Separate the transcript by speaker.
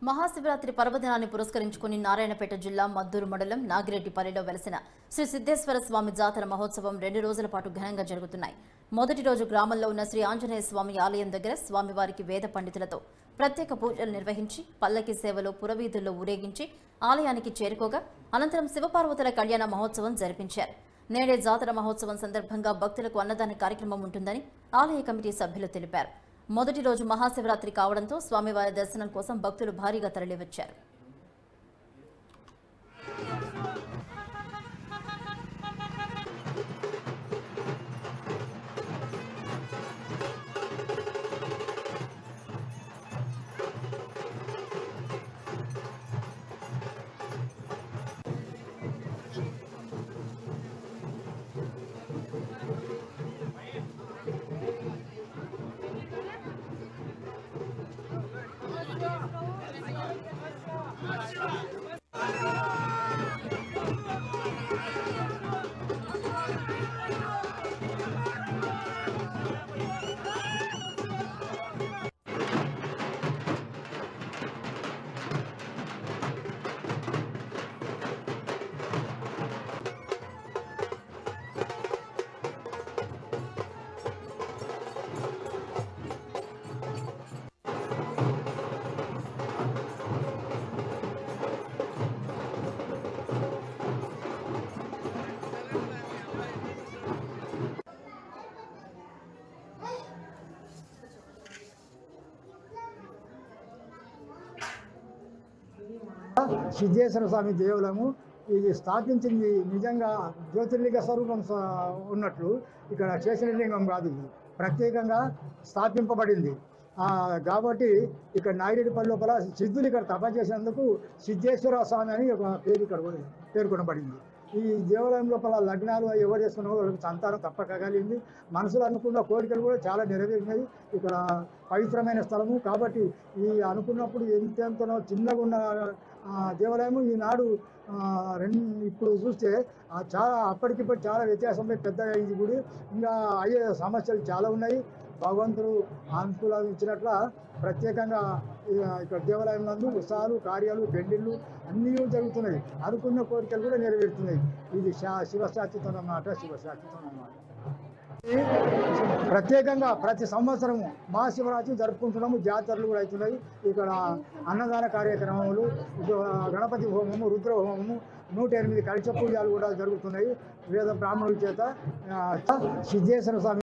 Speaker 1: మహాశివరాత్రి పర్వదినాన్ని పురస్కరించుకుని నారాయణపేట జిల్లా మద్దూరు మండలం నాగిరెడ్డిపల్లిలో వెలసిన శ్రీ సిద్ధేశ్వర స్వామి జాతర మహోత్సవం 2 రోజుల పాటు ఘనంగా జరుగుతున్నాయి. మొదటి రోజు గ్రామంలో ఉన్న శ్రీ ఆంజనేయ స్వామి ఆలయం దగ్గర స్వామివారికి వేద పండితులతో ప్రత్యేక పూజలు నిర్వహించి పల్లకి సేవలో పురవీధుల్లో ఊరేగించి ఆలయానికి చేరుకోగా అనంతరం శివపార్వతుల కళ్యాణ మహోత్సవం జరిపించారు. నేడే జాతర మహోత్సవం సందర్భంగా భక్తులకు అన్నదాన కార్యక్రమం ఉంటుందని ఆలయ కమిటీ సభ్యులు తెలిపారు. మొదటి రోజు మహాశివరాత్రి కావడంతో స్వామివారి దర్శనం కోసం భక్తులు భారీగా తరలివచ్చారు.
Speaker 2: సిద్ధేశ్వర స్వామి దేవాలయము ఇది స్థాపించింది నిజంగా జ్యోతిర్లింగ స్వరూపం ఉన్నట్లు ఇక్కడ శేషలింగం కాదు, ఇది ప్రత్యేకంగా స్థాపింపబడింది కాబట్టి ఇక్కడ నాగిరెడ్డిపల్లి లోపల సిద్ధులు ఇక్కడ తప చేసేందుకు సిద్ధేశ్వర స్వామి అని ఒక పేరు ఇక్కడ పేర్కొనబడింది. ఈ దేవాలయం లోపల లగ్నాలు ఎవరు చేసుకున్న వాళ్ళకి సంతానం తప్పక కలిగింది. మనసులో అనుకున్న కోరికలు కూడా చాలా నెరవేరినాయి. ఇక్కడ పవిత్రమైన స్థలము కాబట్టి ఈ అనుకున్నప్పుడు ఎంతెంతనో చిన్నగా ఉన్న దేవాలయము ఈనాడు ఇప్పుడు చూస్తే చాలా అప్పటికిప్పుడు చాలా వ్యత్యాసంలో పెద్దగా అయింది గుడి. ఇంకా అయ్యే సమస్యలు చాలా ఉన్నాయి. భగవంతుడు అనుకూలం ఇచ్చినట్ల ప్రత్యేకంగా ఇక్కడ దేవాలయం నందు ఉత్సవాలు, కార్యాలు, పెండిళ్ళు అన్నీ జరుగుతున్నాయి. అనుకున్న కోరికలు కూడా నెరవేరుతున్నాయి. ఇది శివశాస్త్రితం అన్నమాట, శివశాస్త్రితం అన్నమాట. ప్రత్యేకంగా ప్రతి సంవత్సరము మహాశివరాత్రి జరుపుకుంటున్నాము. జాతరలు కూడా అవుతున్నాయి. ఇక్కడ అన్నదాన కార్యక్రమాలు, గణపతి హోమము, రుద్ర హోమము, 108 కలశ పూజలు కూడా జరుగుతున్నాయి వేద బ్రాహ్మణుల చేత. సిద్ధేశ్వర స్వామి